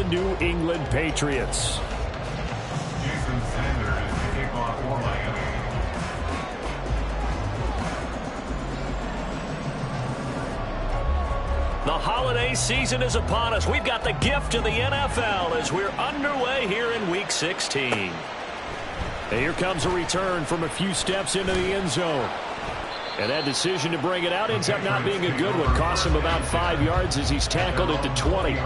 New England Patriots. Jason Sanders, kickoff for Miami. The holiday season is upon us. We've got the gift of the NFL as we're underway here in Week 16. And here comes a return from a few steps into the end zone. And that decision to bring it out ends up not being a good one. Costs him about 5 yards as he's tackled at the 20.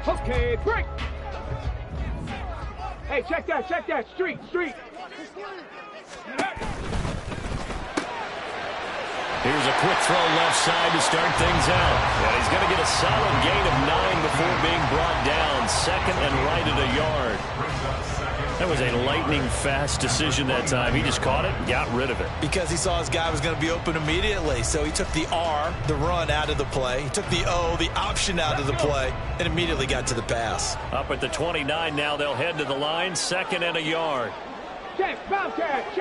Okay, break. Hey, check that. Street. Here's a quick throw left side to start things out. And he's going to get a solid gain of 9 before being brought down. Second and right at a yard. That was a lightning-fast decision that time. He just caught it and got rid of it. Because he saw his guy was going to be open immediately. So he took the R, the run, out of the play. He took the O, the option, out of the play, and immediately got to the pass. Up at the 29 now, they'll head to the line. Second and a yard. Check, Bobcat.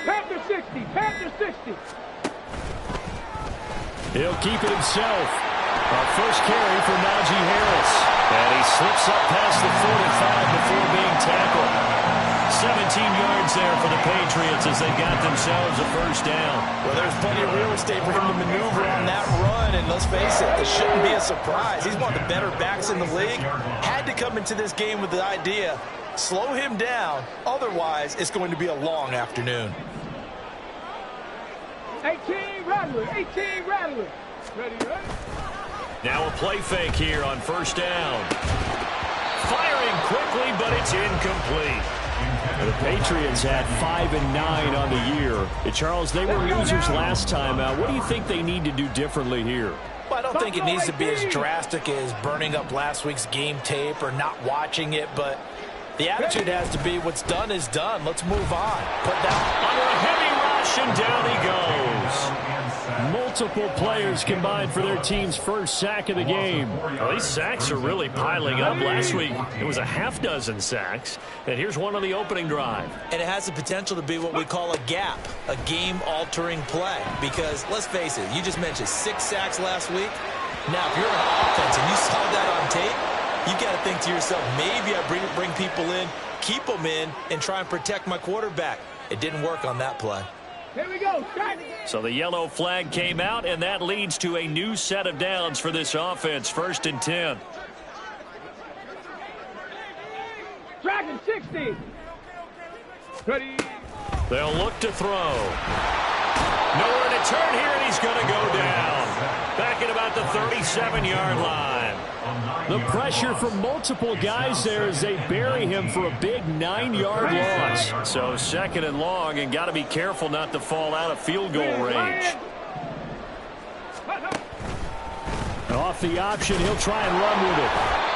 Panther 60. He'll keep it himself. Our first carry for Najee Harris. And he slips up past the 45 before being tackled. 17 yards there for the Patriots as they got themselves a first down. Well, there's plenty of real estate for him to maneuver on that run. And let's face it, this shouldn't be a surprise. He's one of the better backs in the league. Had to come into this game with the idea, slow him down. Otherwise, it's going to be a long afternoon. 18 Rattler. Ready. Now a play fake here on first down. Firing quickly, but it's incomplete. The Patriots had 5 and 9 on the year. Charles, they were losers last time out. What do you think they need to do differently here? Well, I don't think it needs to be as drastic as burning up last week's game tape or not watching it, but the attitude has to be what's done is done. Let's move on. Put that under a heavy rush, and down he goes. Multiple players combined for their team's first sack of the game. Well, these sacks are really piling up. Last week, it was a half-dozen sacks. And here's one on the opening drive. And it has the potential to be what we call a gap, a game-altering play. Because, let's face it, you just mentioned 6 sacks last week. Now, if you're an offense and you saw that on tape, you got to think to yourself, maybe I bring people in, keep them in, and try and protect my quarterback. It didn't work on that play. Here we go. So the yellow flag came out, and that leads to a new set of downs for this offense. 1st and 10. Dragon 60. Ready. They'll look to throw. Nowhere to turn here, and he's going to go down. Back at about the 37-yard line. The pressure from multiple guys there as they bury him for a big 9-yard loss. So 2nd and long, and got to be careful not to fall out of field goal range. And off the option, he'll try and run with it.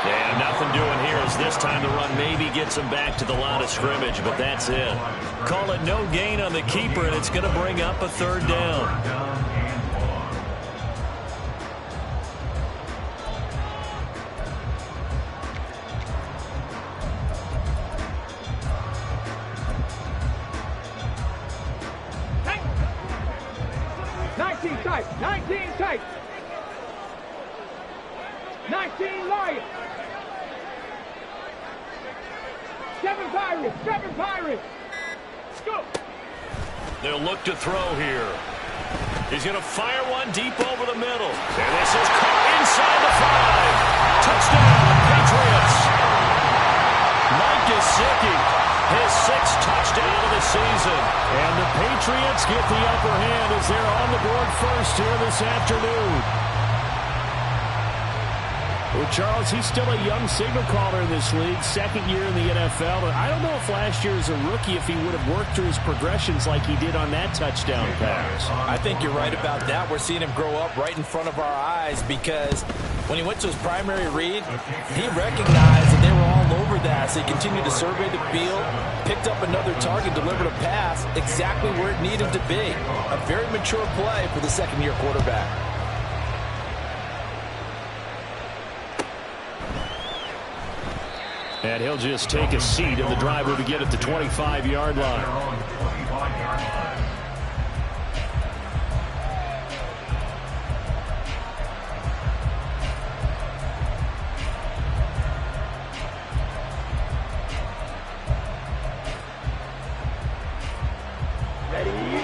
Yeah, nothing doing here as this time the run maybe gets him back to the line of scrimmage, but that's it. Call it no gain on the keeper, and it's going to bring up a 3rd down. Tight. 19 Lions. Seven Pirates. Seven Pirates. Go. They'll look to throw here. He's going to fire one deep over the middle. And this is caught inside the 5. Touchdown, Patriots. Mike Gesicki, his 6th touchdown of the season. And the Patriots get the upper hand as they're on the board first here this afternoon. Well, Charles, he's still a young signal caller in this league, 2nd year in the NFL. But I don't know if last year as a rookie, if he would have worked through his progressions like he did on that touchdown pass. I think you're right about that. We're seeing him grow up right in front of our eyes because when he went to his primary read, he recognized that they were all over that. So he continued to survey the field, picked up another target, delivered a pass exactly where it needed to be. A very mature play for the 2nd-year quarterback. And he'll just take a seat of the driver to get at the 25-yard line.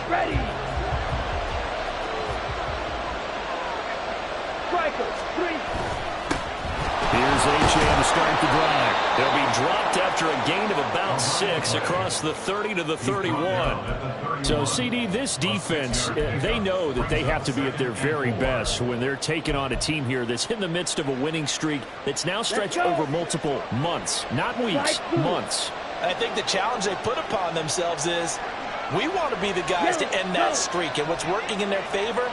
Ready. Striker, 3. Here's Achane to start the drive. They'll be dropped after a gain of about 6 across the 30 to the 31. So, CD, this defense, they know that they have to be at their very best when they're taking on a team here that's in the midst of a winning streak that's now stretched over multiple months, not weeks, months. I think the challenge they put upon themselves is we want to be the guys to end that streak. And what's working in their favor?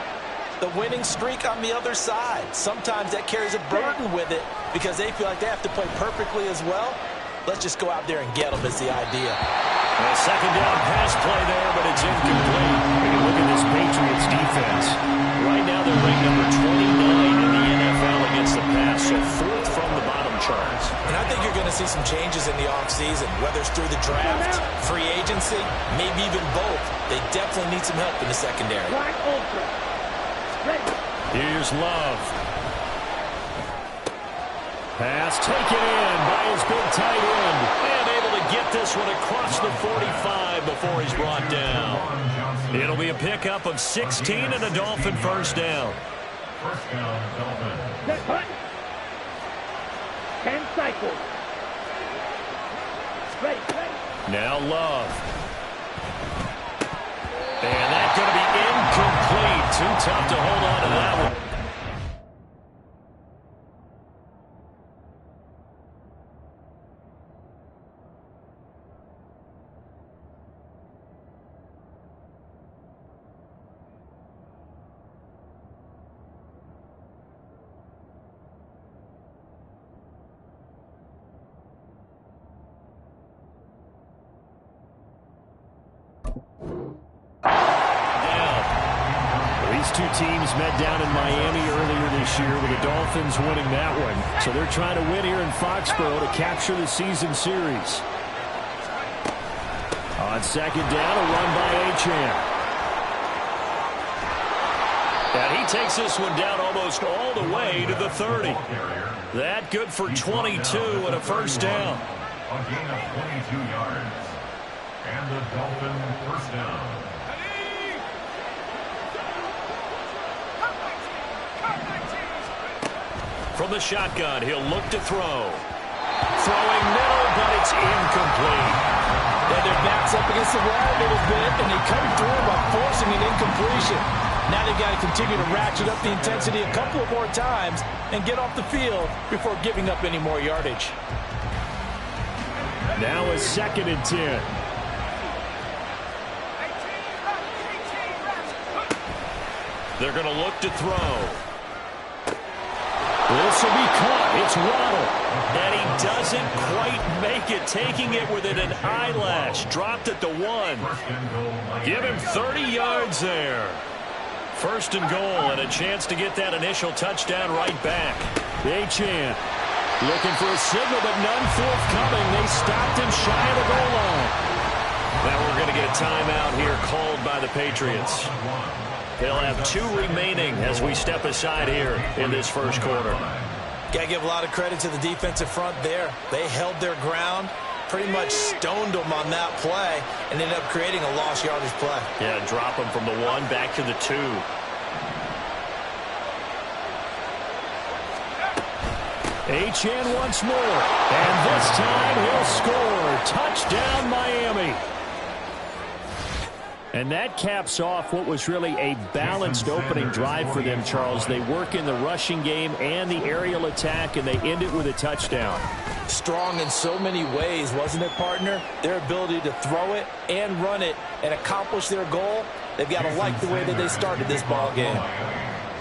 The winning streak on the other side. Sometimes that carries a burden with it because they feel like they have to play perfectly as well. Let's just go out there and get them is the idea. A 2nd down pass play there, but it's incomplete. When you look at this Patriots defense, right now they're ranked number 29 in the NFL against the pass, so 4th from the bottom charts. And I think you're going to see some changes in the offseason, whether it's through the draft, free agency, maybe even both. They definitely need some help in the secondary. Black Ultra. Ready. Here's Love. Pass taken in by his big tight end. And able to get this one across the 45 before he's brought down. It'll be a pickup of 16 and a Dolphin 1st down. First down, Dolphins. Set punt. 10 cycles. Ready. Now Love. And that's going to be incomplete. Too tough to hold on to that one. Two teams met down in Miami earlier this year with the Dolphins winning that one. So they're trying to win here in Foxborough to capture the season series. On 2nd down, a run by Achane. And he takes this one down almost all the way to the 30. That good for 22 and a 1st down. A gain of 22 yards. And the Dolphin 1st down. From the shotgun, he'll look to throw. Throwing middle, but it's incomplete. Yeah, their back's up against the wall a little bit, and they come through by forcing an incompletion. Now they've got to continue to ratchet up the intensity a couple of more times and get off the field before giving up any more yardage. Now a 2nd and 10. They're going to look to throw. This will be caught. It's Waddle. And he doesn't quite make it, taking it within an eyelash. Dropped at the 1. Give him 30 yards there. 1st and goal, and a chance to get that initial touchdown right back. Achane looking for a signal, but none forthcoming. They stopped him shy of the goal line. Now we're going to get a timeout here called by the Patriots. They'll have 2 remaining as we step aside here in this 1st quarter. Got to give a lot of credit to the defensive front there. They held their ground, pretty much stoned him on that play and ended up creating a lost yardage play. Yeah, drop him from the 1 back to the 2. Achane once more, and this time he'll score. Touchdown, Miami. And that caps off what was really a balanced opening drive for them, Charles. They work in the rushing game and the aerial attack, and they end it with a touchdown. Strong in so many ways, wasn't it, partner? Their ability to throw it and run it and accomplish their goal, they've got to like the way that they started this ball game.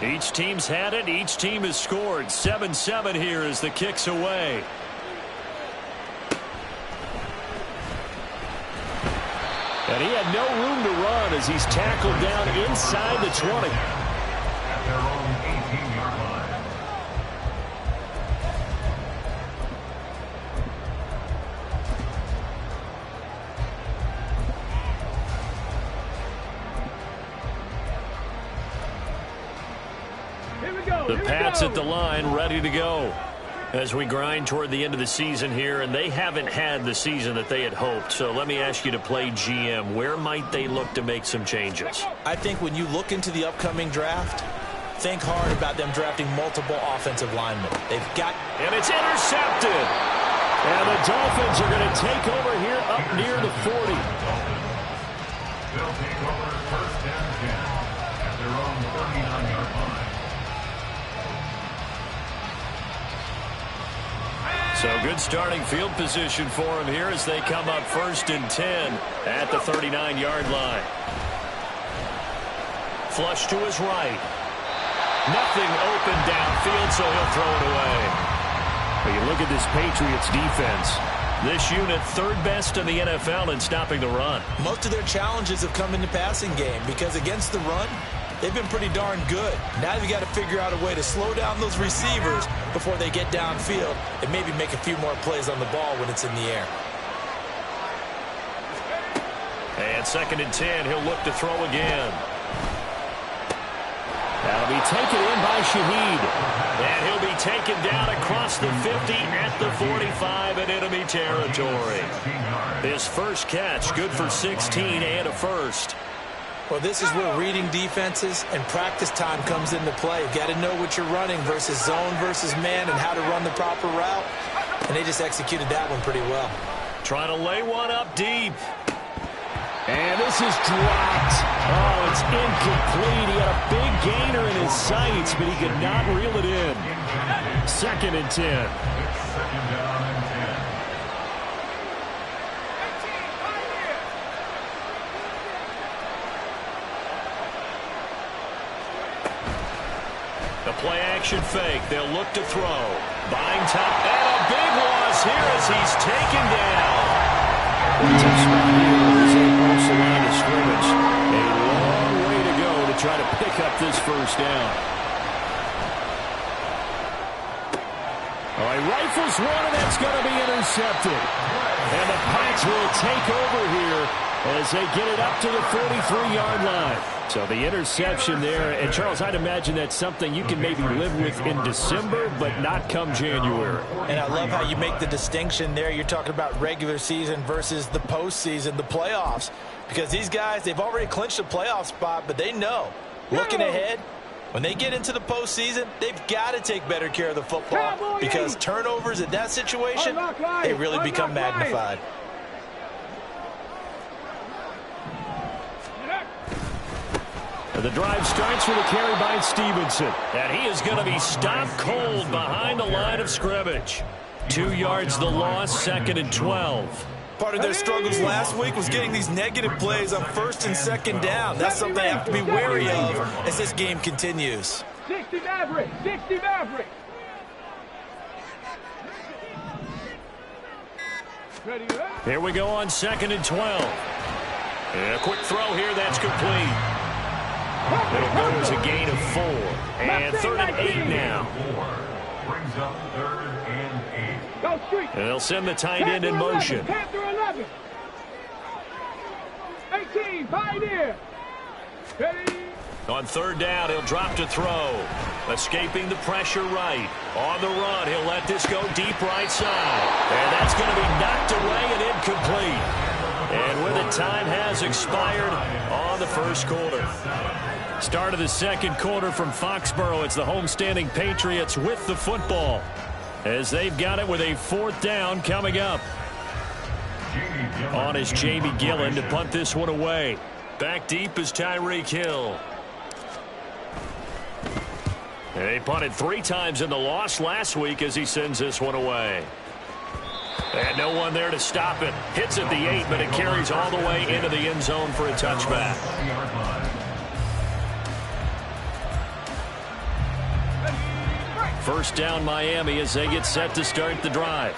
Each team's had it. Each team has scored. 7-7 here as the kick's away. And he had no room to run as he's tackled down inside the 20. At their own 18-yard line. Here we go. The Here we Pats go. at the line, ready to go. As we grind toward the end of the season here, and they haven't had the season that they had hoped. So let me ask you to play GM. Where might they look to make some changes? I think when you look into the upcoming draft, think hard about them drafting multiple offensive linemen. They've got... And it's intercepted. And the Dolphins are going to take over here up near the 40. They'll take over first and 10 at their own 39-yard line. So good starting field position for him here as they come up first and 10 at the 39-yard line. Flush to his right. Nothing open downfield, so he'll throw it away. But you look at this Patriots defense. This unit third best in the NFL in stopping the run. Most of their challenges have come in the passing game because against the run, they've been pretty darn good. Now you've got to figure out a way to slow down those receivers before they get downfield and maybe make a few more plays on the ball when it's in the air. And second and 10, he'll look to throw again. That'll be taken in by Shaheed. And he'll be taken down across the 50 at the 45 in enemy territory. His first catch, good for 16 and a first. Well, this is where reading defenses and practice time comes into play. You've got to know what you're running versus zone versus man and how to run the proper route. And they just executed that one pretty well. Trying to lay one up deep. And this is dropped. Oh, it's incomplete. He had a big gainer in his sights, but he could not reel it in. Second and 10. It's second down and 10. The play action fake. They'll look to throw. Buying time. And a big loss here as he's taken down. Tough spot here as they approach the line of scrimmage. A long way to go to try to pick up this first down. All right, rifles one, and that's going to be intercepted. And the Pats will take over here as they get it up to the 43-yard line. So the interception there, and Charles, I'd imagine that's something you can maybe live with in December, but not come January. And I love how you make the distinction there. You're talking about regular season versus the postseason, the playoffs. Because these guys, they've already clinched a playoff spot, but they know, looking ahead, when they get into the postseason, they've got to take better care of the football because turnovers in that situation, they really become magnified. The drive starts with a carry by Stevenson. And he is going to be stopped cold behind the line of scrimmage. 2 yards the loss, second and 12. Part of their struggles last week was getting these negative plays on first and second down. That's something they have to be wary of as this game continues. 60 Maverick, 60 Maverick. Here we go on second and 12. And a quick throw here, that's complete. It'll go as a gain of 4. And third and 8 now. Brings up third and 8. Go street. And they'll send the tight end in motion. Panther 11. 18, Pioneer. Ready. On third down, he'll drop to throw. Escaping the pressure right. On the run, he'll let this go deep right side. And that's going to be knocked away and incomplete. And with it, time has expired on the first quarter. Start of the second quarter from Foxborough. It's the homestanding Patriots with the football, as they've got it with a fourth down coming up. On is Jamie Gillen to punt this one away. Back deep is Tyreek Hill. They punted 3 times in the loss last week as he sends this one away. And no one there to stop it. Hits at the 8, but it carries all the way into the end zone for a touchback. First down Miami as they get set to start the drive.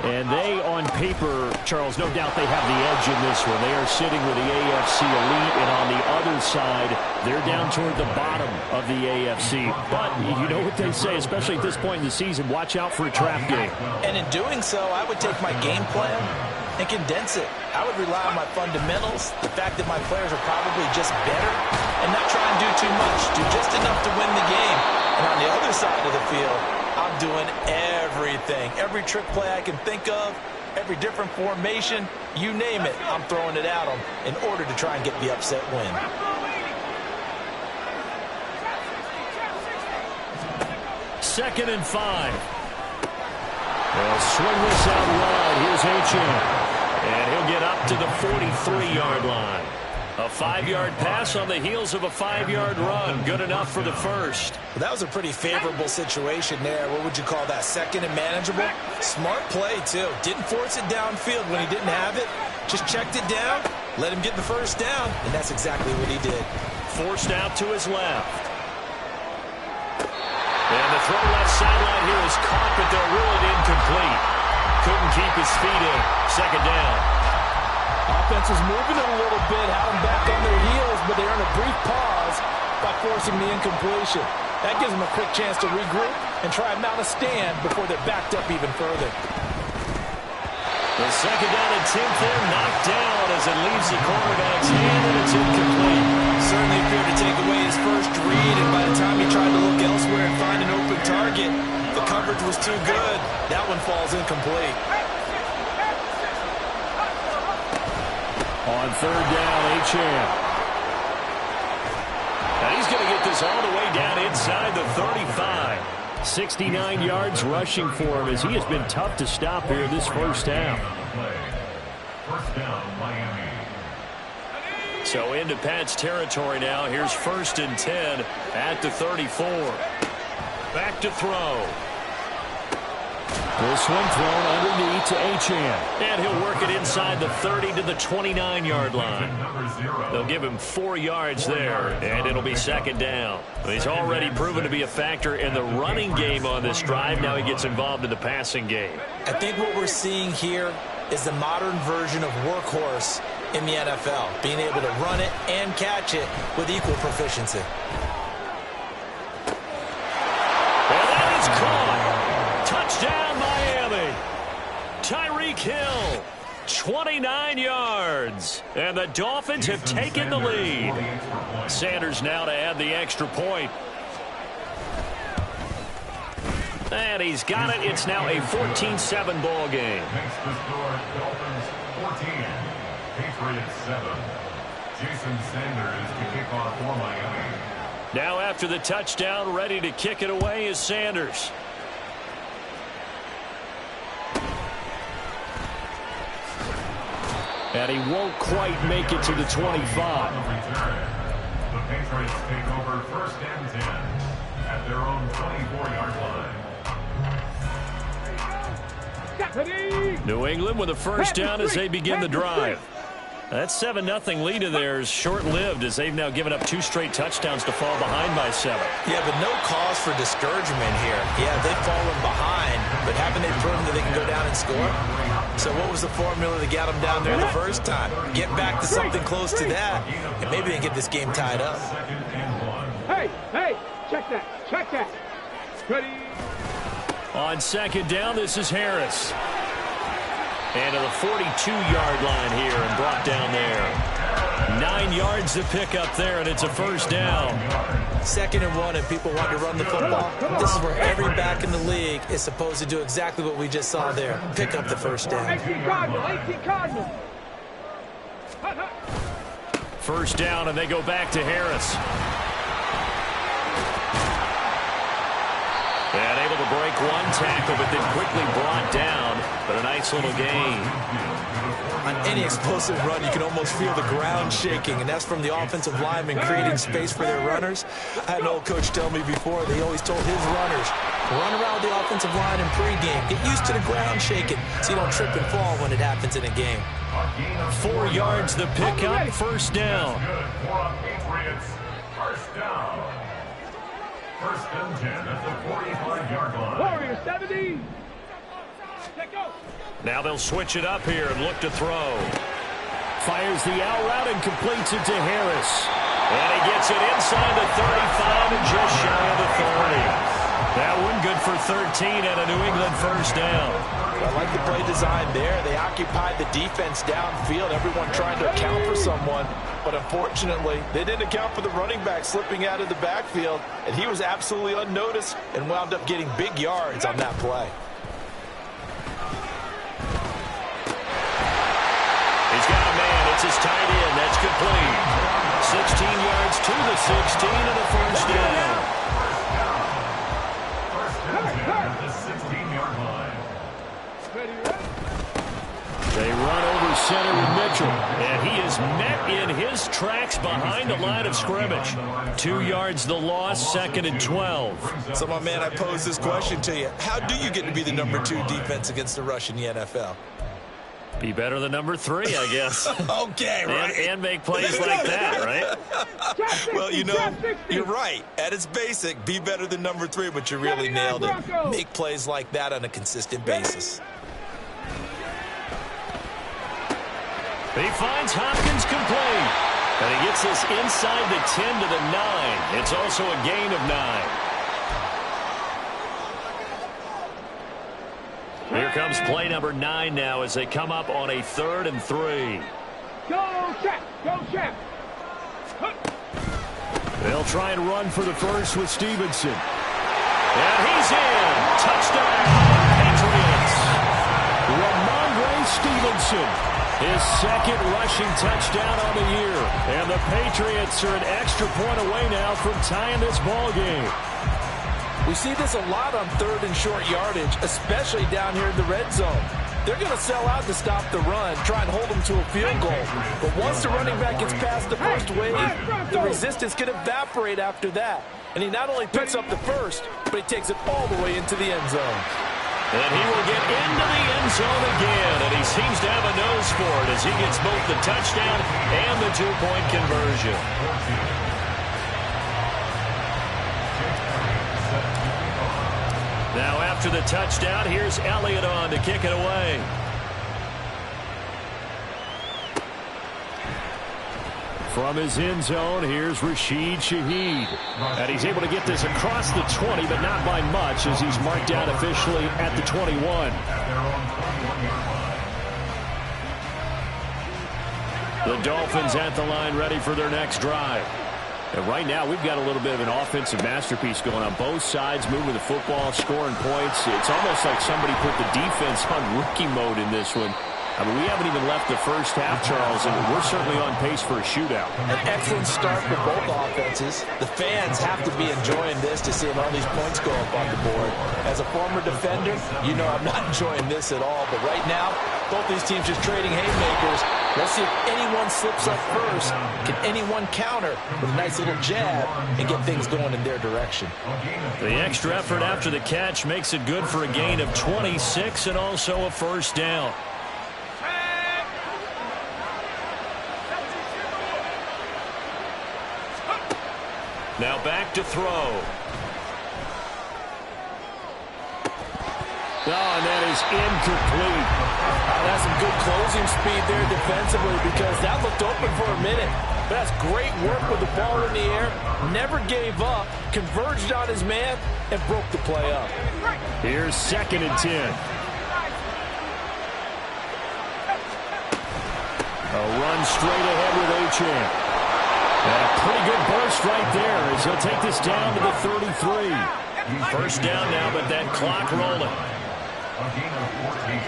And they, on paper, Charles, no doubt they have the edge in this one. They are sitting with the AFC elite, and on the other side, they're down toward the bottom of the AFC. But you know what they say, especially at this point in the season, watch out for a trap game. And in doing so, I would take my game plan and condense it. I would rely on my fundamentals, the fact that my players are probably just better, and not try and do too much, do just enough to win the game. And on the other side of the field, I'm doing everything. Every trick play I can think of, every different formation, you name it, I'm throwing it at them in order to try and get the upset win. Second and 5. They'll swing this out wide. Here's Achane. And he'll get up to the 43-yard line. A 5-yard pass on the heels of a 5-yard run. Good enough for the first. Well, that was a pretty favorable situation there. What would you call that? Second and manageable? Smart play, too. Didn't force it downfield when he didn't have it. Just checked it down, let him get the first down, and that's exactly what he did. Forced out to his left. And the throw left sideline here is caught, but they'll rule it incomplete. Couldn't keep his feet in. Second down. Offense is moving it a little bit, had them back on their heels, but they're in a brief pause by forcing the incompletion. That gives them a quick chance to regroup and try and mount a stand before they're backed up even further. The second down and 10th there, knocked down as it leaves the quarterback's hand, and it's incomplete. Certainly appeared to take away his first read, and by the time he tried to look elsewhere and find an open target, the coverage was too good. That one falls incomplete. On third down, Achane. Now he's going to get this all the way down inside the 35. 69 yards rushing for him as he has been tough to stop here this first half. First down, Miami. So into Pat's territory now. Here's first and 10 at the 34. Back to throw. This one thrown underneath to Achane. And he'll work it inside the 30 to the 29-yard line. They'll give him 4 yards there, and it'll be second down. He's already proven to be a factor in the running game on this drive. Now he gets involved in the passing game. I think what we're seeing here is the modern version of workhorse in the NFL, being able to run it and catch it with equal proficiency. And that is caught. Touchdown, Miami. Tyreek Hill, 29 yards. And the Dolphins have taken the lead. Sanders now to add the extra point. And he's got it. It's now a 14-7 ball game. Makes the score Dolphins 14, Patriots 7. Jason Sanders to kick off for Miami. Now after the touchdown, ready to kick it away is Sanders. And he won't quite make it to the 25. The Patriots take over first and 10 at their own 24-yard line. New England with a first down as they begin the drive. That 7-0 lead of theirs short-lived as they've now given up 2 straight touchdowns to fall behind by 7. Yeah, but no cause for discouragement here. Yeah, they've fallen behind, but haven't they proven that they can go down and score? So what was the formula that got them down there the first time? Get back to something close to that, and maybe they can get this game tied up. Hey, check that. Ready. On second down, this is Harris. And to the 42-yard line here and brought down there. 9 yards to pick up there, and it's a first down. 2nd and 1, and people want to run the football. This is where every back in the league is supposed to do exactly what we just saw there. Pick up the first down. 18 Cardinal. First down, and they go back to Harris. And able to break one tackle, but then quickly brought down. But a nice little gain. On any explosive run, you can almost feel the ground shaking, and that's from the offensive linemen creating space for their runners. I had an old coach tell me before, they always told his runners, run around the offensive line in pregame. Get used to the ground shaking so you don't trip and fall when it happens in a game. 4 yards the pickup, first down. First down. First and 10 at the 45-yard line. Warrior 70. Let go. Now they'll switch it up here and look to throw. Fires the out route and completes it to Harris. And he gets it inside the 35 and just shy of the 30. That one good for 13 and a New England first down. I like the play design there. They occupied the defense downfield, everyone trying to account for someone. But unfortunately, they didn't account for the running back slipping out of the backfield, and he was absolutely unnoticed and wound up getting big yards on that play. He's got a man. It's his tight end. That's complete. 16 yards to the 16 and a first down. They run over center with Mitchell, and he is met in his tracks behind the line of scrimmage. 2 yards the loss, 2nd and 12. So, my man, I pose this question to you. How do you get to be the number 2 defense against the rush in the NFL? Be better than number 3, I guess. Okay, right. And make plays like that, right? Well, you know, you're right. At its basic, be better than number 3, but you really nailed it. Make plays like that on a consistent basis. He finds Hopkins complete. And he gets this inside the 10 to the 9. It's also a gain of 9. Here comes play number 9 now as they come up on a 3rd and 3. Go, Shaq. Go, Shaq. They'll try and run for the first with Stevenson. And he's in. Touchdown, Patriots. Ramondre Stevenson. His 2nd rushing touchdown on the year. And the Patriots are an extra point away now from tying this ball game. We see this a lot on 3rd and short yardage, especially down here in the red zone. They're going to sell out to stop the run, try and hold them to a field goal. But once the running back gets past the first wave, the resistance can evaporate after that. And he not only picks up the first, but he takes it all the way into the end zone. And he will get into the end zone again, and he seems to have a nose for it as he gets both the touchdown and the 2-point conversion. Now after the touchdown, here's Elliott on to kick it away. From his end zone, here's Rashid Shaheed. And he's able to get this across the 20, but not by much as he's marked down officially at the 21. The Dolphins at the line ready for their next drive. And right now, we've got a little bit of an offensive masterpiece going on. Both sides moving the football, scoring points. It's almost like somebody put the defense on rookie mode in this one. I mean, we haven't even left the first half, Charles, and we're certainly on pace for a shootout. An excellent start for both offenses. The fans have to be enjoying this to seeing all these points go up on the board. As a former defender, you know I'm not enjoying this at all. But right now, both these teams just trading haymakers. Let's see if anyone slips up first. Can anyone counter with a nice little jab and get things going in their direction? The extra effort after the catch makes it good for a gain of 26 and also a first down. Now back to throw. Oh, and that is incomplete. That's some good closing speed there defensively because that looked open for a minute. But that's great work with the ball in the air. Never gave up, converged on his man, and broke the play up. Here's 2nd and 10. A run straight ahead with Achane. And a pretty good burst right there as he'll take this down to the 33. First down now, but that clock rolling. A gain of 14.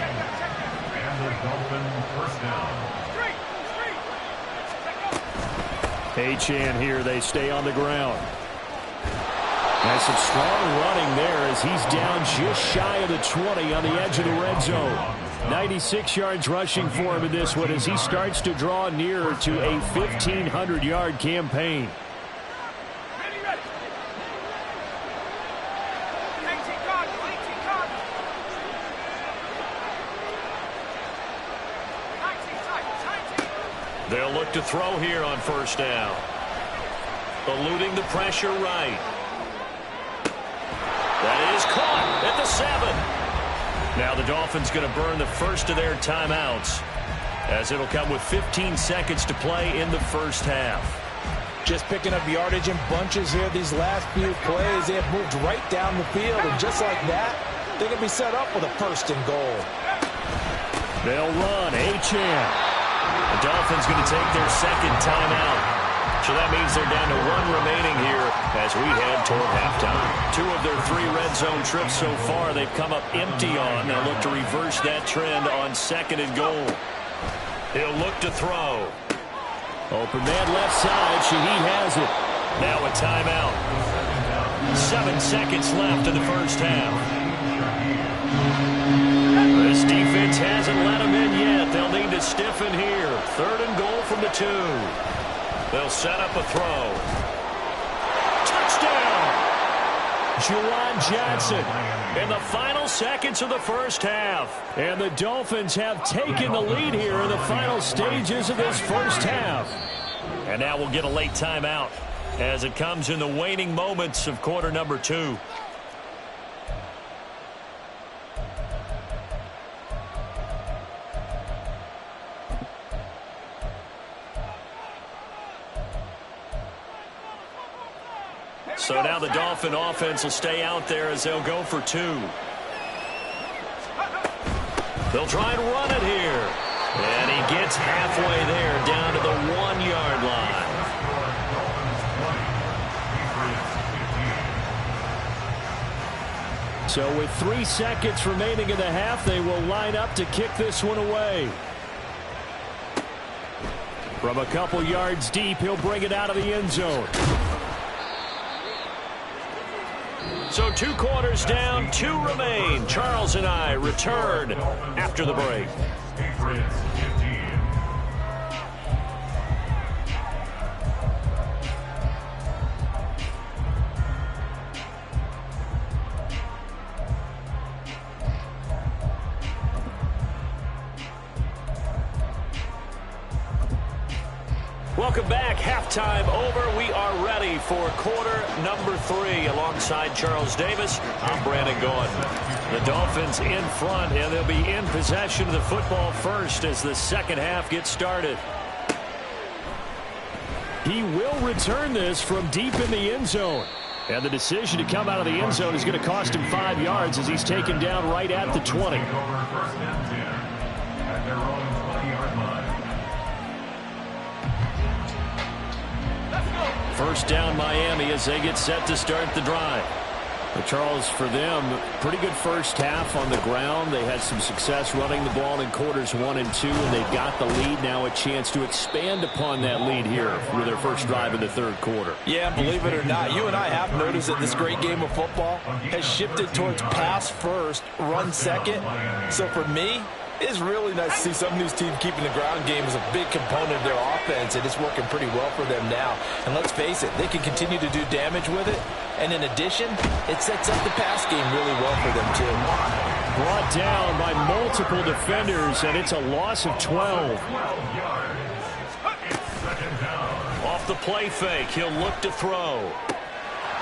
And the Dolphin first down. Achane here, they stay on the ground. And some strong running there as he's down just shy of the 20 on the edge of the red zone. 96 yards rushing for him in this one as he starts to draw nearer to a 1,500-yard campaign. They'll look to throw here on first down. Eluding the pressure right. That is caught at the 7. Now the Dolphins going to burn the first of their timeouts as it'll come with 15 seconds to play in the first half. Just picking up yardage in bunches here these last few plays. They have moved right down the field, and just like that, they're going to be set up with a first and goal. They'll run. Achane. The Dolphins going to take their second timeout. So that means they're down to 1 remaining here as we head toward halftime. 2 of their 3 red zone trips so far they've come up empty on. They'll look to reverse that trend on second and goal. He'll look to throw. Open man left side. Shaheed has it. Now a timeout. 7 seconds left in the first half. This defense hasn't let them in yet. They'll need to stiffen here. 3rd and goal from the 2. They'll set up a throw. Touchdown! Juwan Johnson in the final seconds of the first half. And the Dolphins have taken the lead here in the final stages of this first half. And now we'll get a late timeout as it comes in the waning moments of quarter number 2. So now the Dolphin offense will stay out there as they'll go for 2. They'll try and run it here. And he gets halfway there down to the 1-yard line. So with 3 seconds remaining in the half, they will line up to kick this one away. From a couple yards deep, he'll bring it out of the end zone. So 2 quarters down, 2 remain. Charles and I return after the break. Patriots 15. Welcome back. Halftime over. We are ready for quarter number 3. Alongside Charles Davis, I'm Brandon Gaudin. The Dolphins in front, and they'll be in possession of the football first as the second half gets started. He will return this from deep in the end zone. And the decision to come out of the end zone is going to cost him 5 yards as he's taken down right at the 20. First and 10 at their own 20-yard line. First down Miami as they get set to start the drive. But Charles, for them, pretty good first half on the ground. They had some success running the ball in quarters 1 and 2, and they've got the lead now, a chance to expand upon that lead here with their first drive in the third quarter. Yeah, believe it or not, you and I have noticed that this great game of football has shifted towards pass first, run second. So for me, it's really nice to see some of these teams keeping the ground game as a big component of their offense, and it's working pretty well for them now. And let's face it, they can continue to do damage with it. And in addition, it sets up the pass game really well for them, too. Brought down by multiple defenders, and it's a loss of 12. Off the play fake, he'll look to throw.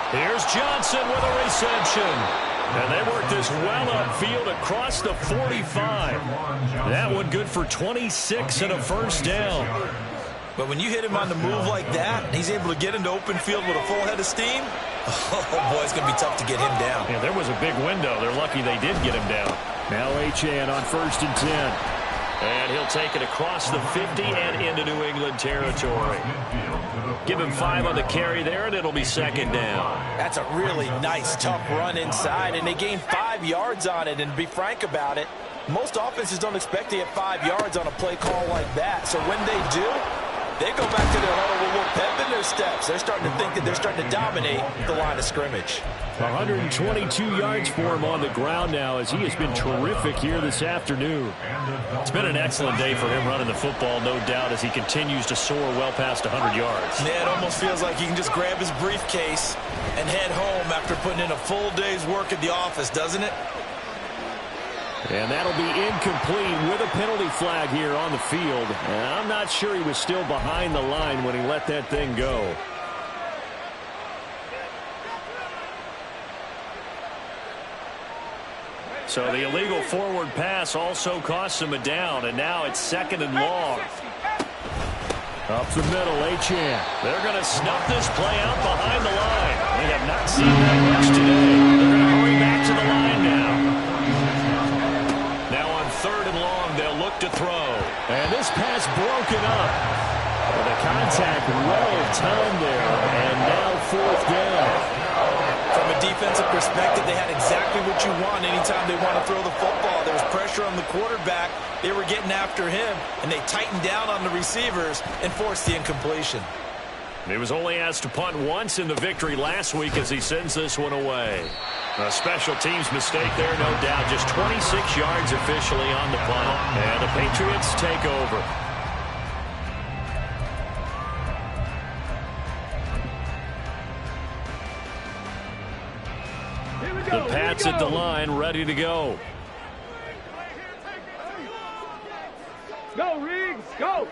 Here's Johnson with a reception. And they work this well upfield across the 45. That one good for 26 and a first down. But when you hit him on the move like that, and he's able to get into open field with a full head of steam, oh boy, it's going to be tough to get him down. Yeah, there was a big window. They're lucky they did get him down. Now Achane on first and 10. And he'll take it across the 50 and into New England territory. Give him 5 on the carry there, and it'll be second down. That's a really nice, tough run inside, and they gained 5 yards on it. And to be frank about it, most offenses don't expect to get 5 yards on a play call like that. So when they do, they go back to their huddle with a little pep in their steps. They're starting to think that they're starting to dominate the line of scrimmage. 122 yards for him on the ground now as he has been terrific here this afternoon. It's been an excellent day for him running the football, no doubt, as he continues to soar well past 100 yards. Yeah, it almost feels like he can just grab his briefcase and head home after putting in a full day's work at the office, doesn't it? And that'll be incomplete with a penalty flag here on the field. And I'm not sure he was still behind the line when he let that thing go. So the illegal forward pass also costs him a down, and now it's 2nd and long. Up the middle, Achane. They're going to snuff this play out behind the line. We have not seen that much today. They're going to hurry back to the line now. Now on 3rd and long, they'll look to throw. And this pass broken up. With a contact well timed there, and now 4th down. From a defensive perspective, they had exactly what you want anytime they want to throw the football. There was pressure on the quarterback. They were getting after him, and they tightened down on the receivers and forced the incompletion. He was only asked to punt once in the victory last week as he sends this one away. A special teams mistake there, no doubt. Just 26 yards officially on the punt. And the Patriots take over. The Pats at the line, ready to go. Go, Riggs, go.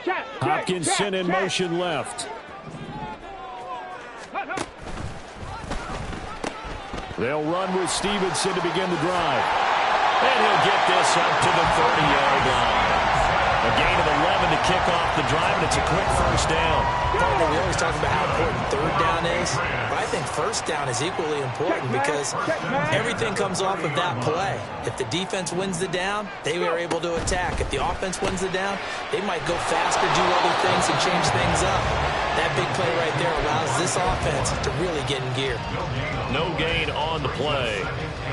Check, Hopkinson in motion left. They'll run with Stevenson to begin the drive. And he'll get this up to the 30-yard line. A gain of 11 to kick off the drive, and it's a quick 1st down. Partner, we always talk about how important 3rd down is. But I think 1st down is equally important because everything comes off of that play. If the defense wins the down, they are able to attack. If the offense wins the down, they might go faster, do other things, and change things up. That big play right there allows this offense to really get in gear. No gain on the play,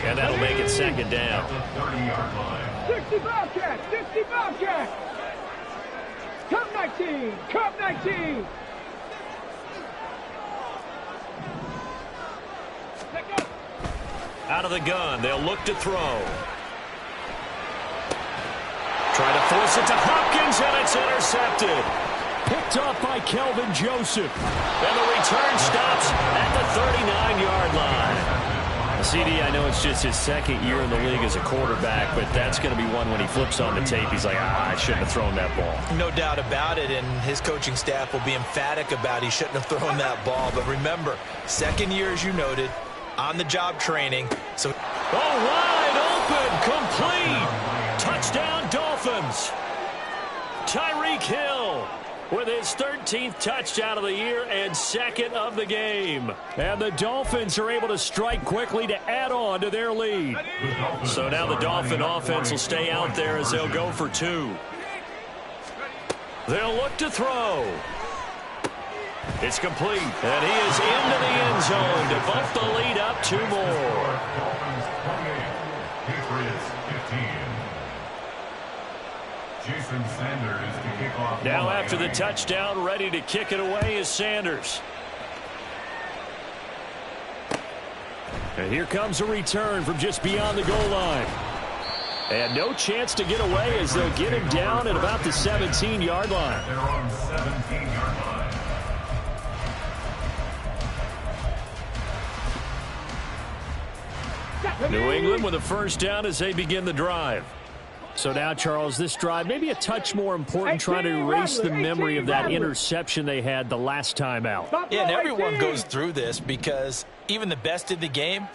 and that'll make it 2nd down. 60 Bobcat, 60 Bobcat. Cup 19, Cup 19. Out of the gun, they'll look to throw. Try to force it to Hopkins, and it's intercepted. Picked up by Kelvin Joseph. And the return stops at the 39-yard line. CD, I know it's just his 2nd year in the league as a quarterback, but that's going to be one when he flips on the tape. He's like, I shouldn't have thrown that ball. No doubt about it, and his coaching staff will be emphatic about he shouldn't have thrown that ball. But remember, 2nd year, as you noted, on-the-job training. So, wide open, complete. Touchdown, Dolphins. Tyreek Hill with his 13th touchdown of the year and 2nd of the game. And the Dolphins are able to strike quickly to add on to their lead. So now the Dolphin offense will stay out there as they'll go for 2. They'll look to throw. It's complete, and he is into the end zone to bump the lead up 2 more. Patriots 15. Jason Sanders to kick off. Now after the touchdown, ready to kick it away is Sanders. And here comes a return from just beyond the goal line. And no chance to get away as they'll get him down at about the 17-yard line. They're on 17-yard line. New England with a 1st down as they begin the drive. So now, Charles, this drive maybe a touch more important, trying to erase the memory of that interception they had the last time out. Yeah, and everyone goes through this because even the best in the game,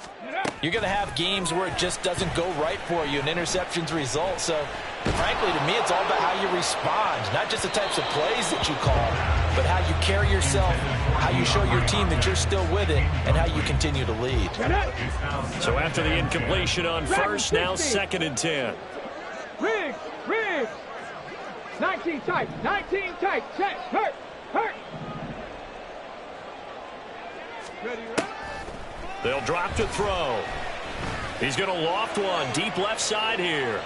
you're going to have games where it just doesn't go right for you and interceptions result. So, frankly, to me, it's all about how you respond, not just the types of plays that you call, but how you carry yourself, how you show your team that you're still with it, and how you continue to lead. So after the incompletion on 1st, now 2nd and 10. Riggs, Riggs. 19 tight, 19 tight. Check, hurt, hurt. Ready, right? They'll drop to throw. He's going to loft one deep left side here.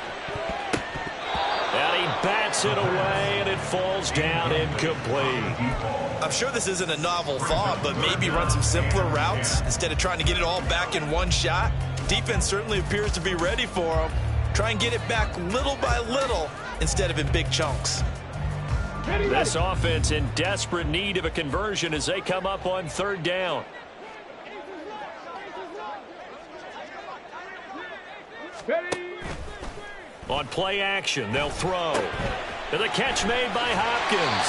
And he bats it away, and it falls down incomplete. I'm sure this isn't a novel thought, but maybe run some simpler routes instead of trying to get it all back in one shot. Defense certainly appears to be ready for him. Try and get it back little by little instead of in big chunks. This offense in desperate need of a conversion as they come up on third down. Ready. On play action, they'll throw. And the catch made by Hopkins.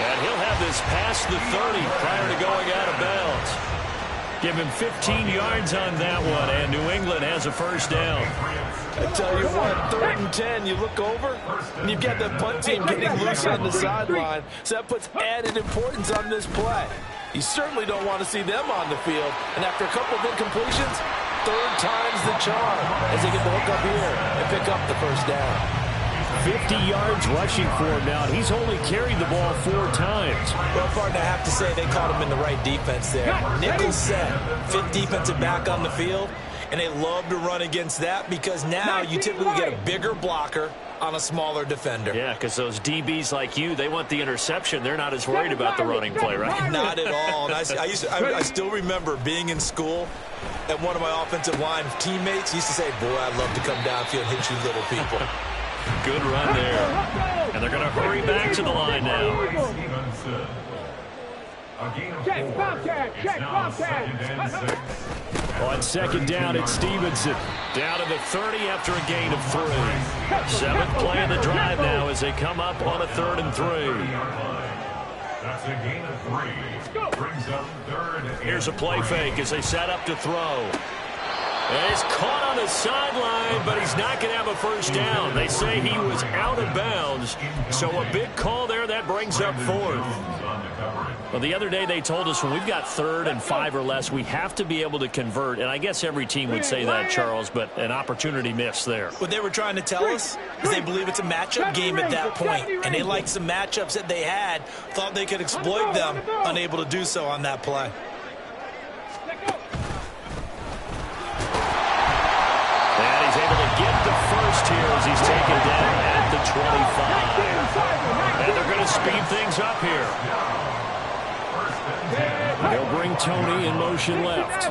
And he'll have this past the 30 prior to going out of bounds. Give him 15 yards on that one, and New England has a first down. I tell you what, 3rd and 10, you look over, and you've got the punt team getting loose on the sideline, so that puts added importance on this play. You certainly don't want to see them on the field, and after a couple of incompletions, 3rd time's the charm as they get the hook up here and pick up the first down. 50 yards rushing for him now. He's only carried the ball 4 times. Well, partner, I have to say they caught him in the right defense there. Nickel set, 5th defensive back on the field, and they love to run against that because now you typically get a bigger blocker on a smaller defender. Yeah, because those DBs like you, they want the interception. They're not as worried about the running play, right? Not at all. And I still remember being in school, and one of my offensive line teammates used to say, boy, I'd love to come downfield and hit you little people. Good run there. And they're going to hurry back to the line now. Check, Bobcat, check, Bobcat. On second down, it's Stevenson. Down to the 30 after a gain of 3. 7th play of the drive now as they come up on a 3rd and 3. That's a gain of 3. Brings up 3rd. Here's a play fake as they set up to throw. And he's caught on the sideline, but he's not going to have a first down. They say he was out of bounds, so a big call there. That brings up 4th. Well, the other day they told us when we've got 3rd and 5 or less, we have to be able to convert. And I guess every team would say that, Charles, but an opportunity missed there. What they were trying to tell us is they believe it's a matchup game at that point, and they liked some matchups that they had, thought they could exploit them, unable to do so on that play. And he's able to get the first here as he's taken down at the 25. And they're going to speed things up here. They'll bring Tony in motion left.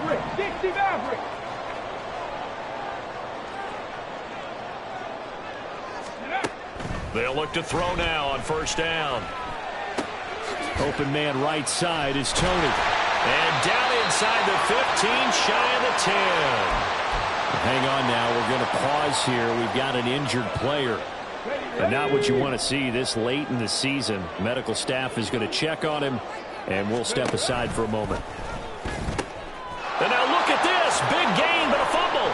They'll look to throw now on first down. Open man right side is Tony. And down inside the 15, shy of the 10. Hang on now. We're going to pause here. We've got an injured player. And not what you want to see this late in the season. Medical staff is going to check on him, and we'll step aside for a moment. And now look at this. Big gain, but a fumble.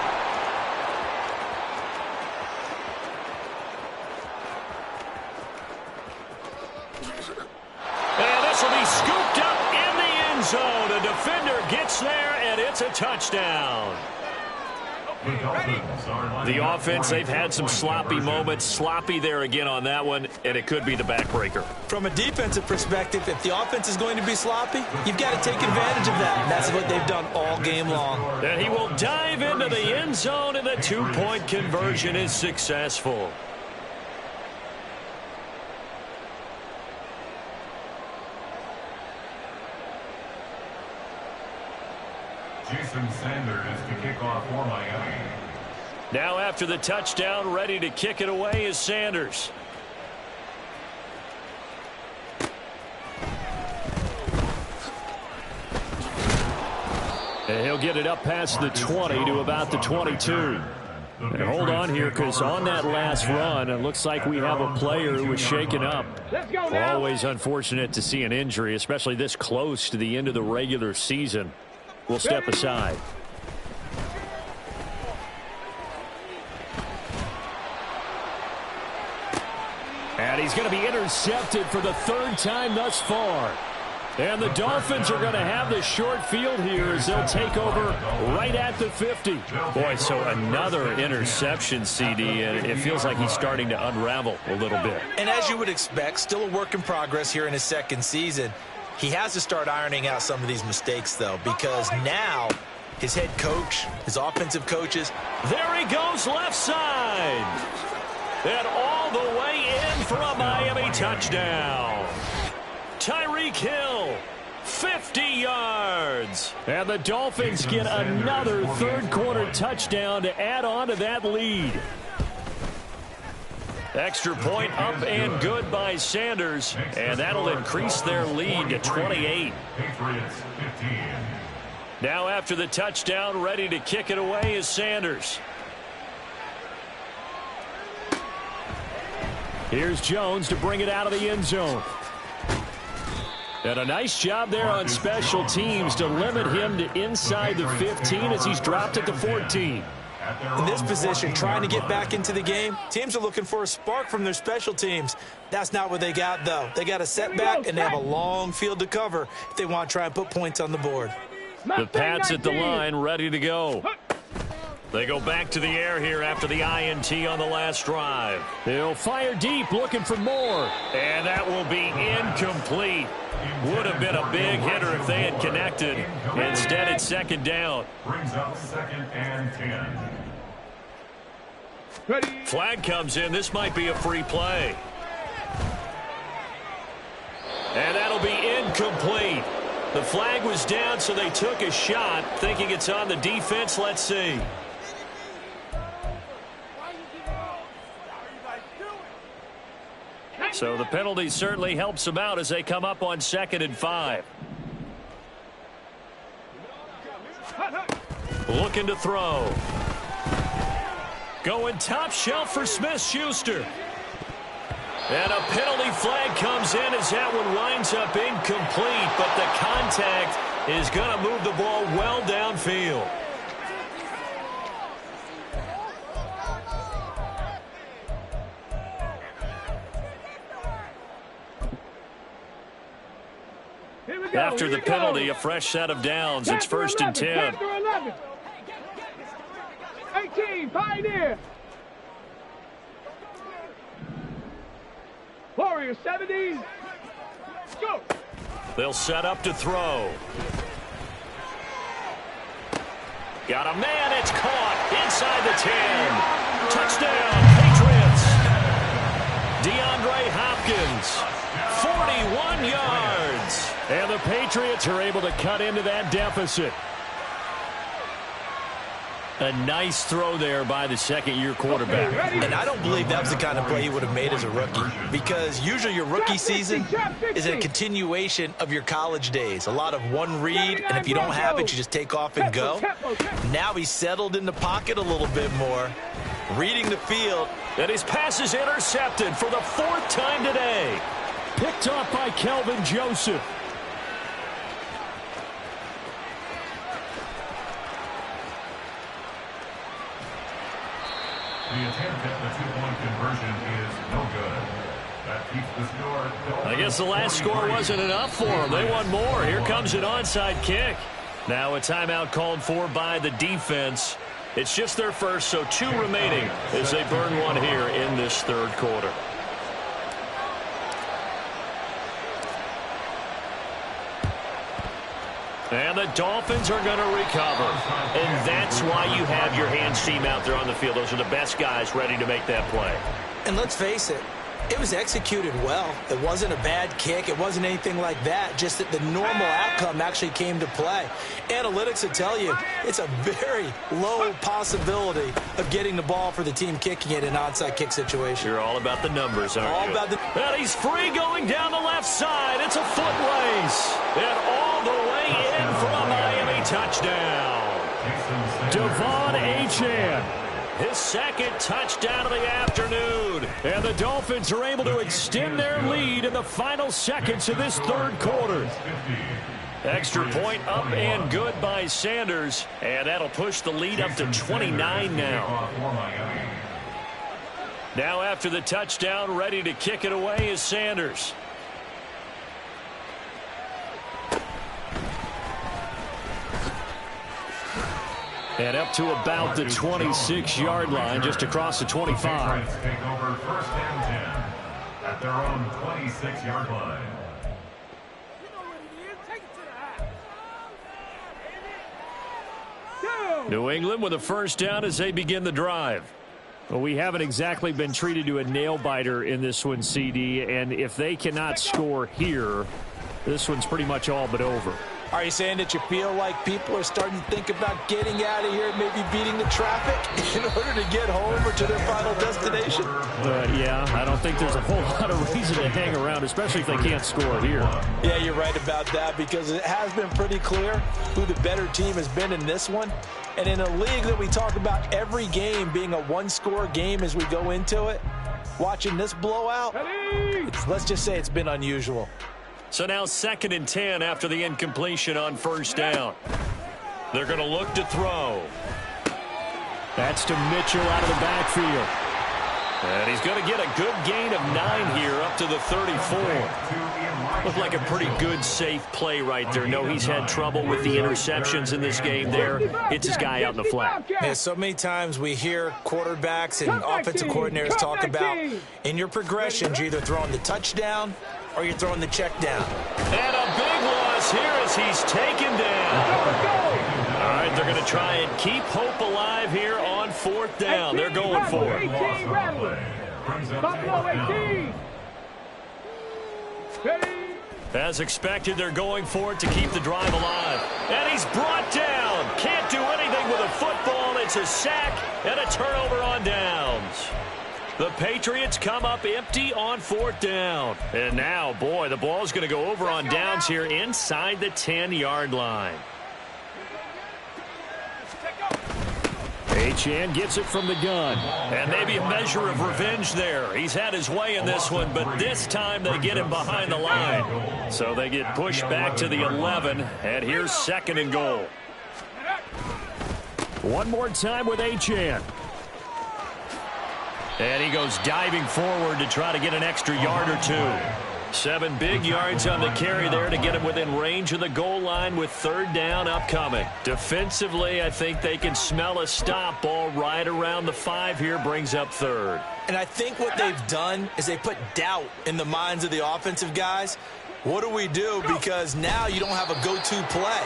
And this will be scooped up in the end zone. A defender gets there, and it's a touchdown. The offense, they've had some sloppy moments. Sloppy there again on that one, and it could be the backbreaker. From a defensive perspective, if the offense is going to be sloppy, you've got to take advantage of that. And that's what they've done all game long. And he will dive into the end zone, and the 2-point conversion is successful. Jason Sanders to kick off for Miami. Now after the touchdown, ready to kick it away is Sanders. And he'll get it up past the 20 to about the 22. And hold on here, because on that last run, it looks like we have a player who was shaken up. Always unfortunate to see an injury, especially this close to the end of the regular season. We'll step aside. And he's going to be intercepted for the 3rd time thus far. And the Dolphins are going to have the short field here as they'll take over right at the 50. Boy, so another interception, CD, and it feels like he's starting to unravel a little bit. And as you would expect, still a work in progress here in his second season. He has to start ironing out some of these mistakes, though, because now his head coach, his offensive coaches. There he goes left side. And all the way in for a Miami touchdown. Tyreek Hill, 50 yards. And the Dolphins get another third-quarter touchdown to add on to that lead. Extra point up and good by Sanders, and that'll increase their lead to 28. Patriots 15. Now after the touchdown, ready to kick it away is Sanders. Here's Jones to bring it out of the end zone. And a nice job there on special teams to limit him to inside the 15 as he's dropped at the 14. In this position, trying to get back into the game, teams are looking for a spark from their special teams. That's not what they got, though. They got a setback, and they have a long field to cover if they want to try and put points on the board. The Pats at the line, ready to go. They go back to the air here after the INT on the last drive. They'll fire deep, looking for more. And that will be incomplete. Would have been a big hitter if they had connected. Instead, it's second down. Brings up 2nd and 10. Flag comes in. This might be a free play. And that'll be incomplete. The flag was down, so they took a shot, thinking it's on the defense. Let's see. So the penalty certainly helps them out as they come up on 2nd and 5. Looking to throw. Going top shelf for Smith-Schuster. And a penalty flag comes in as that one winds up incomplete, but the contact is going to move the ball well downfield. After the penalty, a fresh set of downs. It's 1st and 10. 18, Pioneer. Warriors 70. Go. They'll set up to throw. Got a man. It's caught inside the 10. Touchdown, Patriots. DeAndre Hopkins, 41 yards. And the Patriots are able to cut into that deficit. A nice throw there by the second-year quarterback. And I don't believe that was the kind of play he would have made as a rookie, because usually your rookie season is a continuation of your college days. A lot of one read, and if you don't have it, you just take off and go. Now he's settled in the pocket a little bit more, reading the field. And his pass is intercepted for the 4th time today. Picked off by Kelvin Joseph. The attempt at the two-point conversion is no good. That keeps the score. I guess the last score wasn't enough for them. They want more. Here comes an onside kick. Now a timeout called for by the defense. It's just their first, so 2 remaining as they burn one here in this 3rd quarter. And the Dolphins are going to recover. And that's why you have your hands team out there on the field. Those are the best guys ready to make that play. And let's face it, it was executed well. It wasn't a bad kick. It wasn't anything like that. Just that the normal outcome actually came to play. Analytics will tell you it's a very low possibility of getting the ball for the team kicking it in an onside kick situation. You're all about the numbers, aren't you? All about the... And he's free going down the left side. It's a foot race. And all the way in for a Miami touchdown. Devon Achane. His 2nd touchdown of the afternoon. And the Dolphins are able to extend their lead in the final seconds of this 3rd quarter. Extra point up and good by Sanders. And that'll push the lead up to 29 now. Now after the touchdown, ready to kick it away is Sanders. And up to about the 26-yard line, just across the 25. Patriots take over first and 10 at their own 26-yard line. New England with a first down as they begin the drive. Well, we haven't exactly been treated to a nail-biter in this one, CD, and if they cannot score here, this one's pretty much all but over. Are you saying that you feel like people are starting to think about getting out of here, maybe beating the traffic in order to get home or to their final destination? Yeah, I don't think there's a whole lot of reason to hang around, especially if they can't score here. Yeah, you're right about that because it has been pretty clear who the better team has been in this one. And in a league that we talk about every game being a one-score game as we go into it, watching this blowout, let's just say it's been unusual. So now 2nd and 10 after the incompletion on first down. They're going to look to throw. That's to Mitchell out of the backfield. And he's going to get a good gain of 9 here up to the 34. Looked like a pretty good, safe play right there. No, he's had trouble with the interceptions in this game there. It's his guy out in the flat. Yeah, so many times we hear quarterbacks and offensive coordinators talk about in your progressions, you're either throwing the touchdown or you're throwing the check down. And a big loss here as he's taken down. All right, they're going to try and keep hope alive here on 4th down. They're going for it. Buffalo 18. As expected, they're going for it to keep the drive alive. And he's brought down. Can't do anything with a football. It's a sack and a turnover on downs. The Patriots come up empty on 4th down. And now, boy, the ball's going to go over on downs here inside the 10-yard line. Achane gets it from the gun. And maybe a measure of revenge there. He's had his way in this one, but this time they get him behind the line. So they get pushed back to the 11, and here's 2nd and goal. One more time with Achane. And he goes diving forward to try to get an extra yard or 2. 7 big yards on the carry there to get him within range of the goal line with 3rd down upcoming. Defensively, I think they can smell a stop ball right around the 5 here, brings up 3rd. And I think what they've done is they put doubt in the minds of the offensive guys. What do we do? Because now you don't have a go-to play.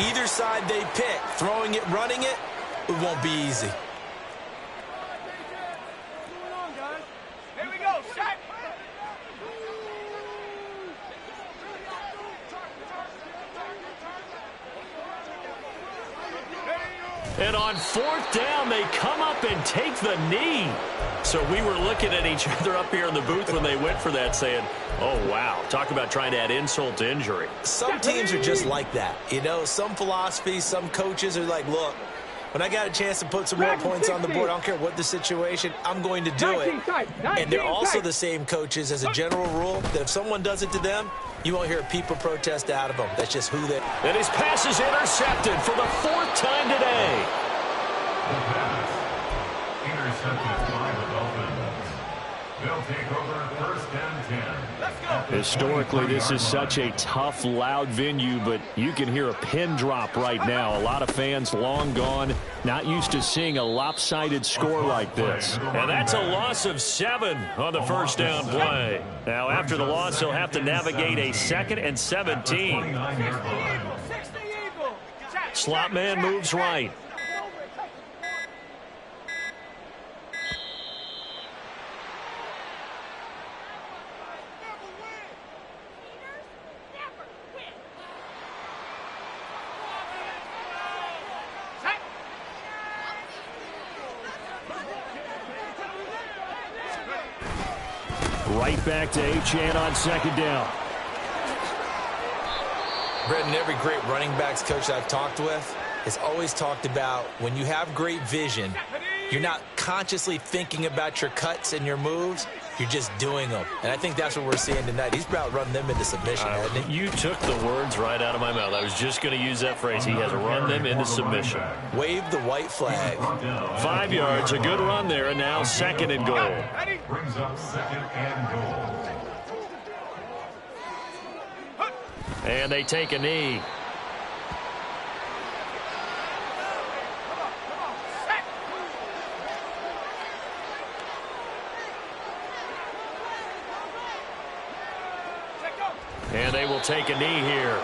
Either side they pick, throwing it, running it, it won't be easy. And on 4th down, they come up and take the knee. So we were looking at each other up here in the booth when they went for that saying, oh, wow, talk about trying to add insult to injury. Some teams are just like that. You know, some philosophies, some coaches are like, look, when I got a chance to put some more points on the board, I don't care what the situation, I'm going to do it. And they're also the same coaches as a general rule that if someone does it to them, you won't hear a peep of protest out of them. That's just who they are. And his pass is intercepted for the 4th time today. The pass intercepted by the Dolphins. They'll take over 1st and 10. Historically, this is such a tough, loud venue, but you can hear a pin drop right now. A lot of fans long gone, not used to seeing a lopsided score like this. And that's a loss of 7 on the first down play. Now, after the loss, they'll have to navigate a 2nd and 17. Slot man moves right. Right back to Achane on 2nd down. Brendan, every great running backs coach I've talked with has always talked about when you have great vision, you're not consciously thinking about your cuts and your moves. You're just doing them. And I think that's what we're seeing tonight. He's about running them into submission, hasn't he? You took the words right out of my mouth. I was just going to use that phrase. He has run them into submission. Wave the white flag. 5 yards, a good run there, and now 2nd and goal. Brings up 2nd and goal. And they take a knee. And they will take a knee here.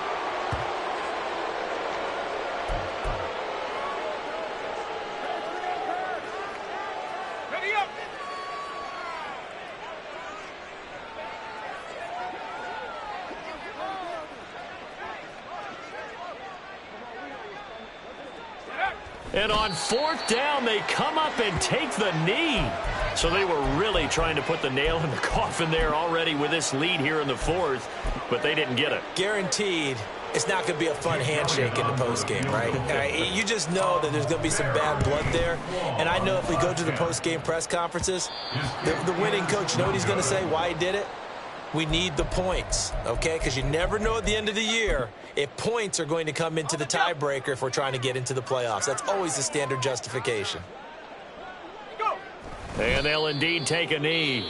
And on fourth down, they come up and take the knee. So they were really trying to put the nail in the coffin there already with this lead here in the fourth, but they didn't get it. Guaranteed it's not going to be a fun handshake in the postgame, right? You just know that there's going to be some bad blood there. And I know if we go to the postgame press conferences, the winning coach, you know what he's going to say, why he did it? We need the points, okay? Because you never know at the end of the year if points are going to come into the tiebreaker if we're trying to get into the playoffs. That's always the standard justification. And they'll indeed take a knee.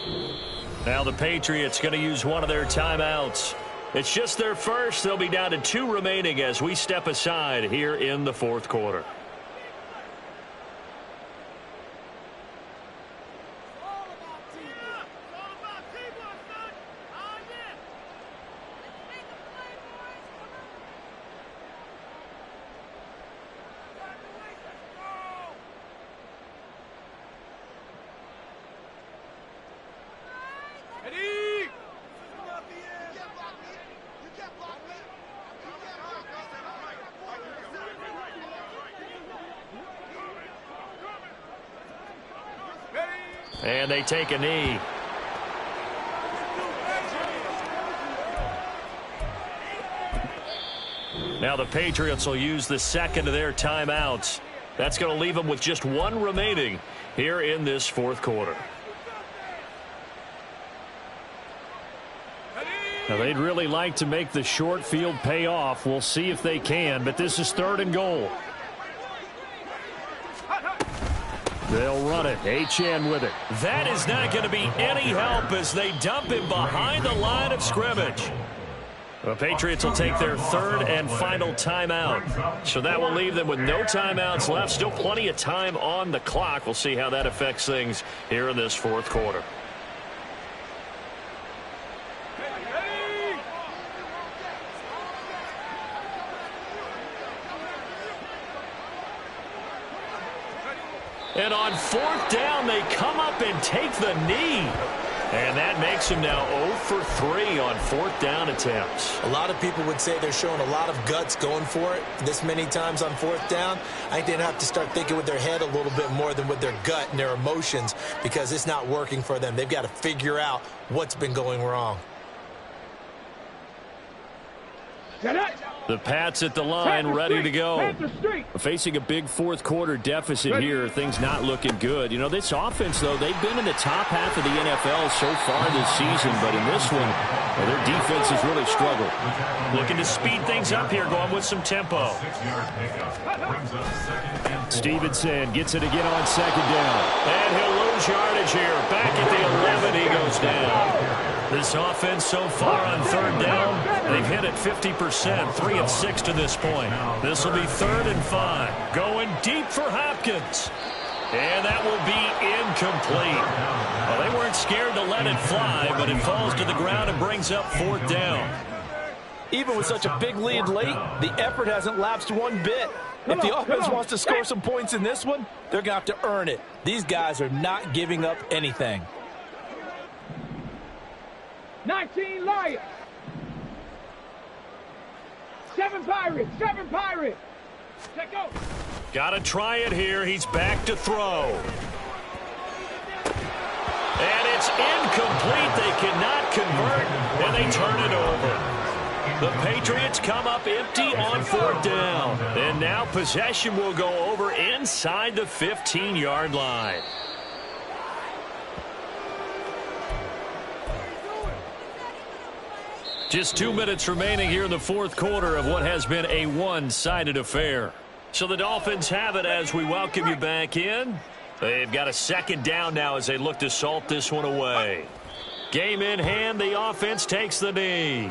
Now the Patriots going to use one of their timeouts. It's just their first. They'll be down to 2 remaining as we step aside here in the fourth quarter. And they take a knee. Now the Patriots will use the second of their timeouts. That's going to leave them with just 1 remaining here in this fourth quarter. Now they'd really like to make the short field pay off. We'll see if they can, but this is 3rd and goal. They'll run it. Achane with it. That is not going to be any help as they dump him behind the line of scrimmage. The Patriots will take their 3rd and final timeout. So that will leave them with no timeouts left. Still plenty of time on the clock. We'll see how that affects things here in this fourth quarter. And on fourth down, they come up and take the knee. And that makes him now 0 for 3 on fourth down attempts. A lot of people would say they're showing a lot of guts going for it this many times on fourth down. I think they'd have to start thinking with their head a little bit more than with their gut and their emotions because it's not working for them. They've got to figure out what's been going wrong. The Pats at the line, ready to go. Facing a big fourth quarter deficit here. Things not looking good. You know, this offense, though, they've been in the top half of the NFL so far this season. But in this one, well, their defense has really struggled. Looking to speed things up here, going with some tempo. Stevenson gets it again on 2nd down. And he'll lose yardage here. Back at the 11, he goes down. This offense so far on 3rd down, they've hit it 50%, 3 of 6 to this point. This will be 3rd and 5. Going deep for Hopkins. And that will be incomplete. Well, they weren't scared to let it fly, but it falls to the ground and brings up 4th down. Even with such a big lead late, the effort hasn't lapsed one bit. If the offense wants to score some points in this one, they're going to have to earn it. These guys are not giving up anything. 19 Lions. 7 Pirates. 7 Pirates. Check go. Got to try it here. He's back to throw. And it's incomplete. They cannot convert, and they turn it over. The Patriots come up empty on 4th down. And now possession will go over inside the 15-yard line. Just 2 minutes remaining here in the fourth quarter of what has been a one-sided affair. So the Dolphins have it as we welcome you back in. They've got a 2nd down now as they look to salt this one away. Game in hand, the offense takes the knee.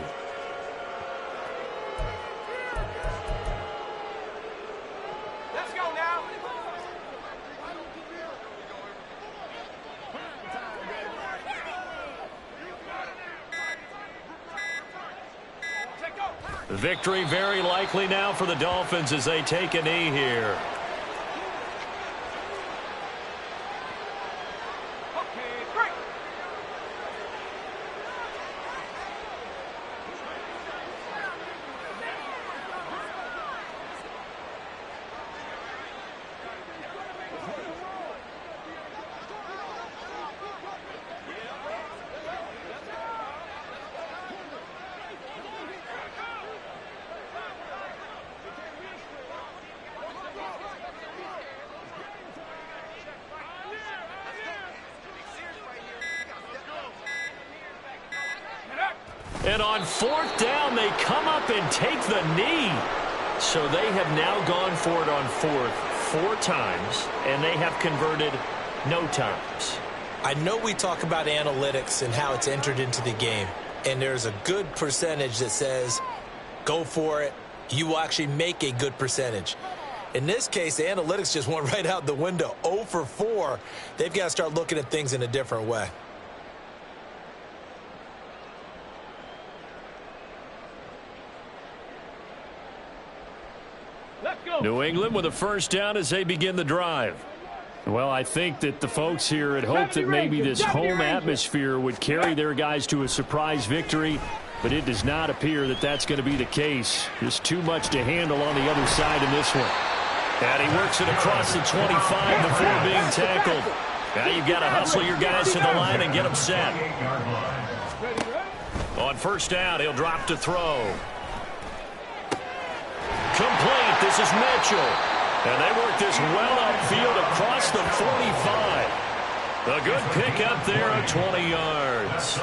Victory very likely now for the Dolphins as they take a knee here. And on fourth down, they come up and take the knee. So they have now gone for it on fourth 4 times, and they have converted no times. I know we talk about analytics and how it's entered into the game, and there's a good percentage that says, go for it. You will actually make a good percentage. In this case, the analytics just went right out the window. 0 for 4. They've got to start looking at things in a different way. New England with a first down as they begin the drive. Well, I think that the folks here had hoped that maybe this home atmosphere would carry their guys to a surprise victory, but it does not appear that that's going to be the case. Just too much to handle on the other side in this one. And he works it across the 25 before being tackled. Now you've got to hustle your guys to the line and get them set. On first down, he'll drop to throw. Complete. This is Mitchell. And they work this well upfield across the 45. A good pick up there at 20 yards.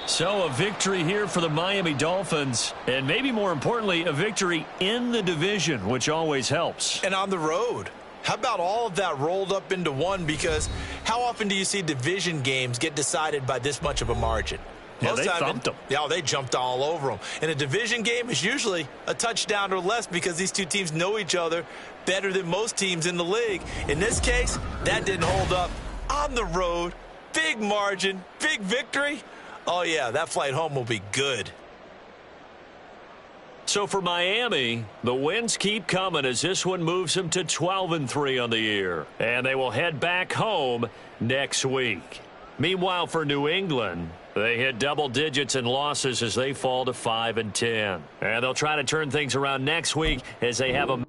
So a victory here for the Miami Dolphins. And maybe more importantly, a victory in the division, which always helps. And on the road. How about all of that rolled up into one? Because how often do you see division games get decided by this much of a margin? Yeah, they thumped them. Yeah, they jumped all over them. And a division game is usually a touchdown or less because these two teams know each other better than most teams in the league. In this case, that didn't hold up. On the road, big margin, big victory. Oh, yeah, that flight home will be good. So for Miami, the wins keep coming as this one moves them to 12-3 on the year. And they will head back home next week. Meanwhile, for New England, they hit double digits in losses as they fall to 5-10. And they'll try to turn things around next week as they have a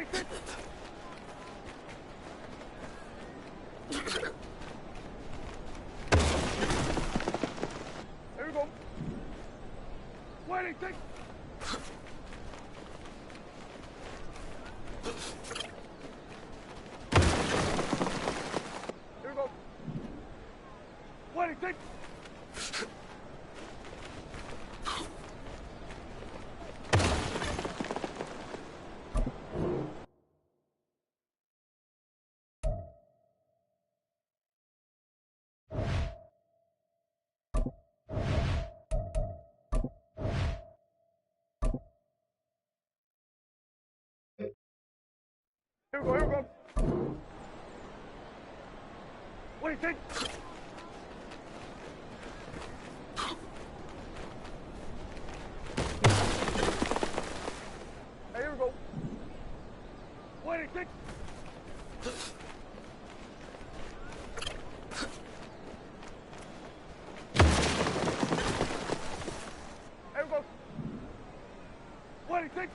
26. There we go. 26. Here we go. 26. Here we go, here we go. 26. Hey, here we go. 26. Here we go. 26.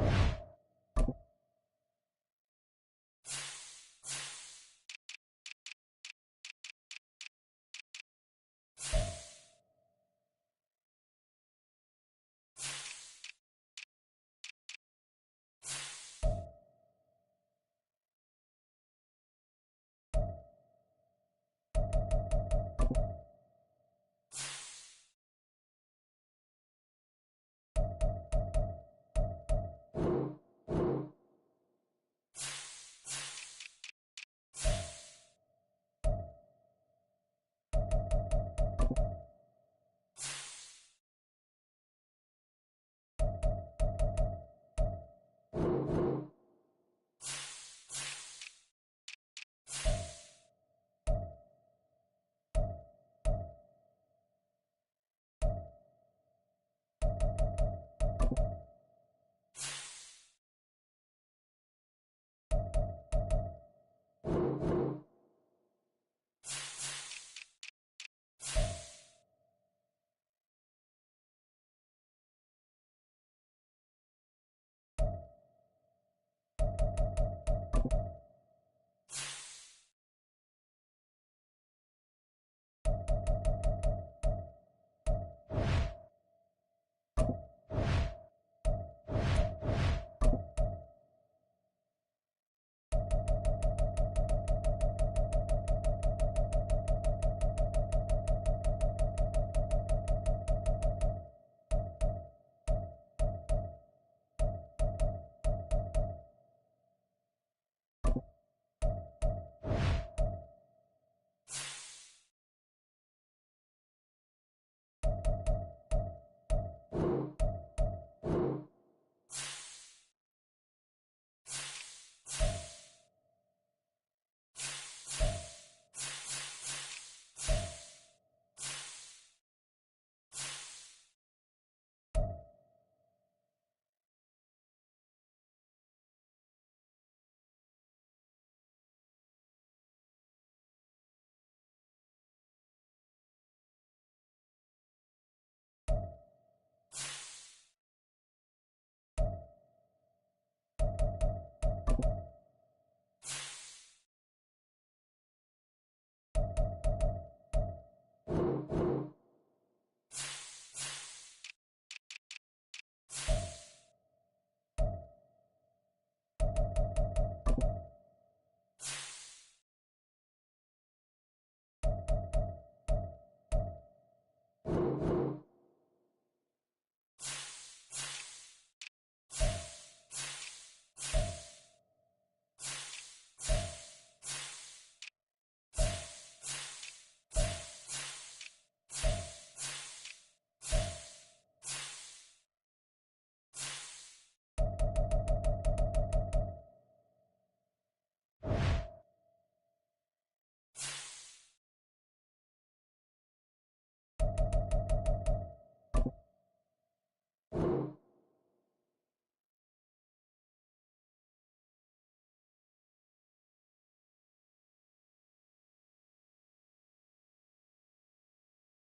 tight.